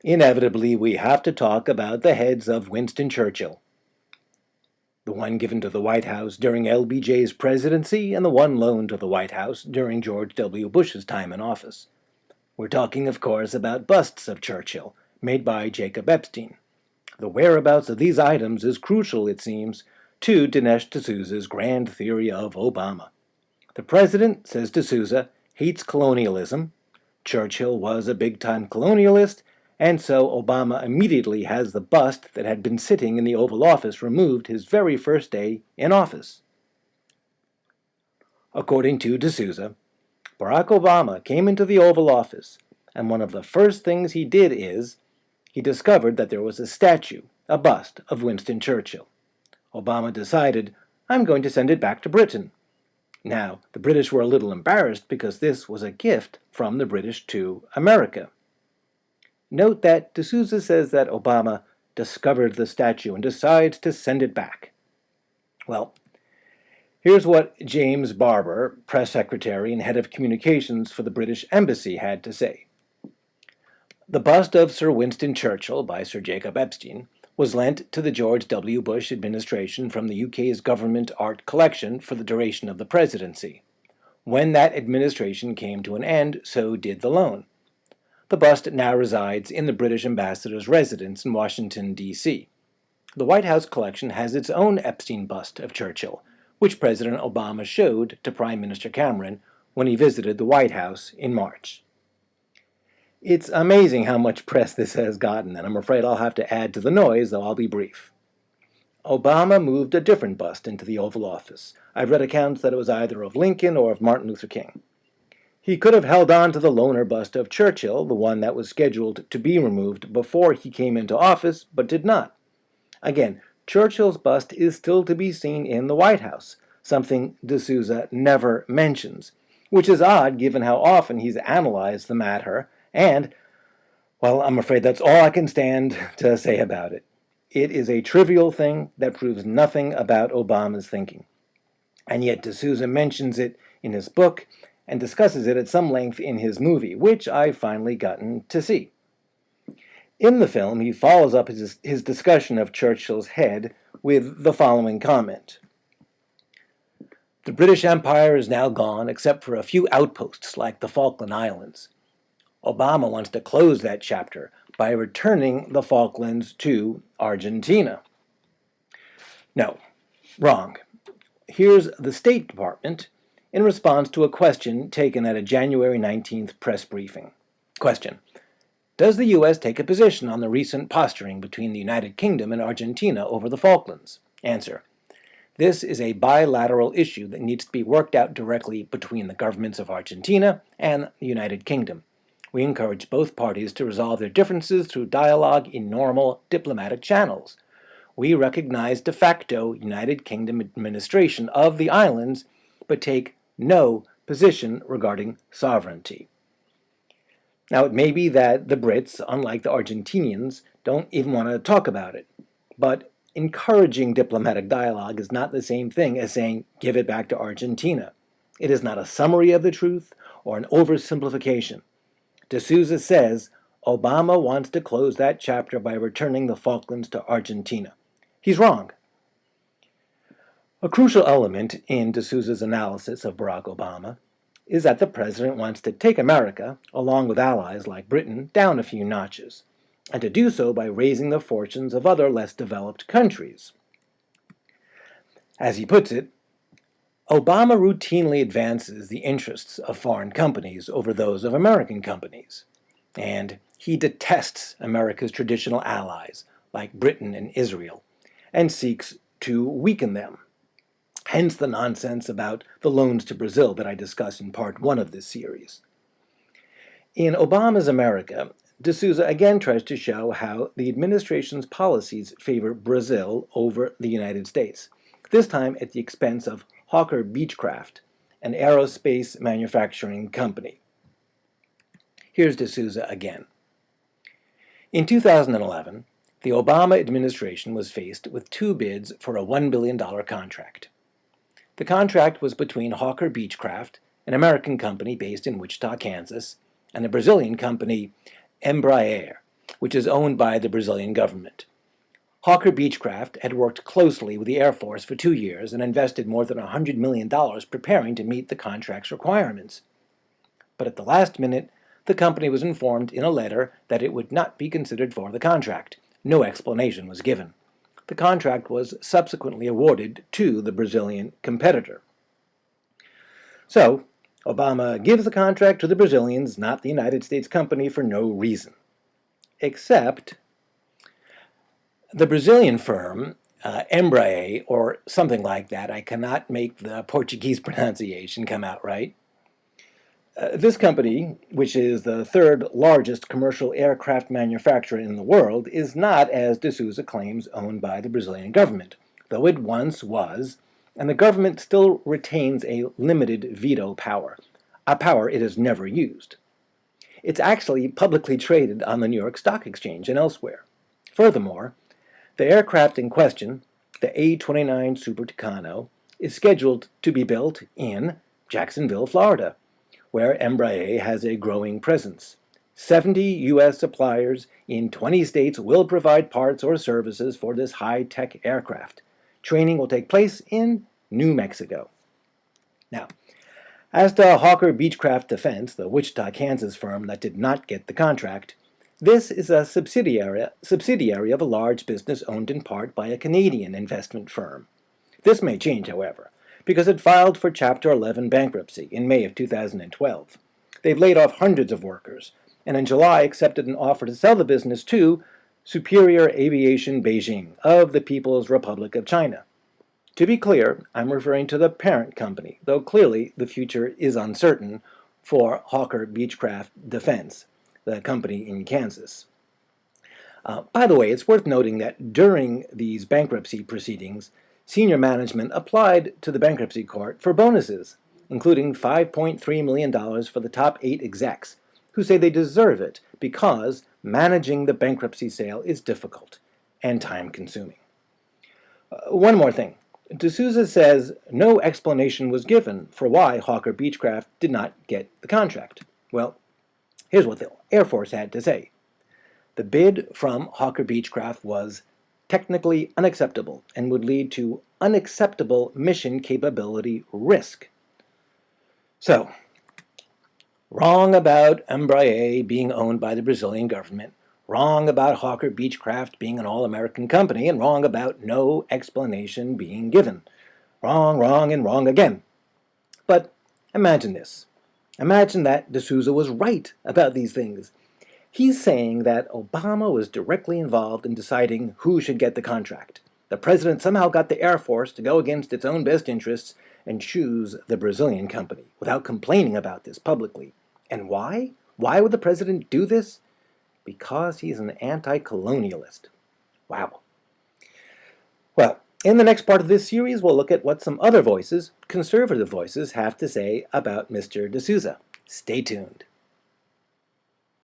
Inevitably, we have to talk about the heads of Winston Churchill. The one given to the White House during LBJ's presidency and the one loaned to the White House during George W. Bush's time in office. We're talking, of course, about busts of Churchill, made by Jacob Epstein. The whereabouts of these items is crucial, it seems, to Dinesh D'Souza's grand theory of Obama. The president, says D'Souza, hates colonialism. Churchill was a big-time colonialist, and so Obama immediately has the bust that had been sitting in the Oval Office removed his very first day in office. According to D'Souza, Barack Obama came into the Oval Office, and one of the first things he did is he discovered that there was a statue, a bust, of Winston Churchill. Obama decided, I'm going to send it back to Britain. Now, the British were a little embarrassed because this was a gift from the British to America. Note that D'Souza says that Obama discovered the statue and decides to send it back. Well, here's what James Barbour, press secretary and head of communications for the British Embassy, had to say. The bust of Sir Winston Churchill by Sir Jacob Epstein was lent to the George W. Bush administration from the UK's government art collection for the duration of the presidency. When that administration came to an end, so did the loan. The bust now resides in the British ambassador's residence in Washington, D.C. The White House collection has its own Epstein bust of Churchill, which President Obama showed to Prime Minister Cameron when he visited the White House in March. It's amazing how much press this has gotten, and I'm afraid I'll have to add to the noise, though I'll be brief. Obama moved a different bust into the Oval Office. I've read accounts that it was either of Lincoln or of Martin Luther King. He could have held on to the loaner bust of Churchill, the one that was scheduled to be removed before he came into office, but did not. Again, Churchill's bust is still to be seen in the White House, something D'Souza never mentions, which is odd given how often he's analyzed the matter, and, well, I'm afraid that's all I can stand to say about it. It is a trivial thing that proves nothing about Obama's thinking. And yet D'Souza mentions it in his book and discusses it at some length in his movie, which I've finally gotten to see. In the film, he follows up his discussion of Churchill's head with the following comment. The British Empire is now gone except for a few outposts like the Falkland Islands. Obama wants to close that chapter by returning the Falklands to Argentina. No, wrong. Here's the State Department in response to a question taken at a January 19th press briefing. Question: does the U.S. take a position on the recent posturing between the United Kingdom and Argentina over the Falklands? Answer: this is a bilateral issue that needs to be worked out directly between the governments of Argentina and the United Kingdom. We encourage both parties to resolve their differences through dialogue in normal diplomatic channels. We recognize de facto United Kingdom administration of the islands, but take no position regarding sovereignty. Now, it may be that the Brits, unlike the Argentinians, don't even want to talk about it, but encouraging diplomatic dialogue is not the same thing as saying, give it back to Argentina. It is not a summary of the truth or an oversimplification. D'Souza says Obama wants to close that chapter by returning the Falklands to Argentina. He's wrong. A crucial element in D'Souza's analysis of Barack Obama is that the president wants to take America, along with allies like Britain, down a few notches, and to do so by raising the fortunes of other less developed countries. As he puts it, Obama routinely advances the interests of foreign companies over those of American companies, and he detests America's traditional allies, like Britain and Israel, and seeks to weaken them. Hence the nonsense about the loans to Brazil that I discuss in part 1 of this series. In Obama's America, D'Souza again tries to show how the administration's policies favor Brazil over the United States, this time at the expense of Hawker Beechcraft, an aerospace manufacturing company. Here's D'Souza again. In 2011, the Obama administration was faced with 2 bids for a $1 billion contract. The contract was between Hawker Beechcraft, an American company based in Wichita, Kansas, and the Brazilian company Embraer, which is owned by the Brazilian government. Hawker Beechcraft had worked closely with the Air Force for 2 years and invested more than $100 million preparing to meet the contract's requirements. But at the last minute, the company was informed in a letter that it would not be considered for the contract. No explanation was given. The contract was subsequently awarded to the Brazilian competitor. So, Obama gives the contract to the Brazilians, not the United States company, for no reason. Except the Brazilian firm, Embraer, or something like that, I cannot make the Portuguese pronunciation come out right. This company, which is the third largest commercial aircraft manufacturer in the world, is not, as D'Souza claims, owned by the Brazilian government, though it once was, and the government still retains a limited veto power, a power it has never used. It's actually publicly traded on the New York Stock Exchange and elsewhere. Furthermore, the aircraft in question, the A-29 Super Tucano, is scheduled to be built in Jacksonville, Florida, where Embraer has a growing presence. 70 U.S. suppliers in 20 states will provide parts or services for this high-tech aircraft. Training will take place in New Mexico. Now, as to Hawker Beechcraft Defense, the Wichita, Kansas firm that did not get the contract, this is a subsidiary of a large business owned in part by a Canadian investment firm. This may change, however, because it filed for Chapter 11 bankruptcy in May of 2012. They've laid off hundreds of workers, and in July accepted an offer to sell the business to Superior Aviation Beijing of the People's Republic of China. To be clear, I'm referring to the parent company, though clearly the future is uncertain for Hawker Beechcraft Defense, the company in Kansas. By the way, it's worth noting that during these bankruptcy proceedings, senior management applied to the bankruptcy court for bonuses, including $5.3 million for the top 8 execs, who say they deserve it because managing the bankruptcy sale is difficult and time-consuming. One more thing. D'Souza says no explanation was given for why Hawker Beechcraft did not get the contract. Well, here's what the Air Force had to say. The bid from Hawker Beechcraft was technically unacceptable and would lead to unacceptable mission capability risk. So, wrong about Embraer being owned by the Brazilian government, wrong about Hawker Beechcraft being an all-American company, and wrong about no explanation being given. Wrong, wrong, and wrong again. But imagine this. Imagine that D'Souza was right about these things. He's saying that Obama was directly involved in deciding who should get the contract. The president somehow got the Air Force to go against its own best interests and choose the Brazilian company without complaining about this publicly. And why? Why would the president do this? Because he's an anti-colonialist. Wow. Well, in the next part of this series, we'll look at what some other voices, conservative voices, have to say about Mr. D'Souza. Stay tuned.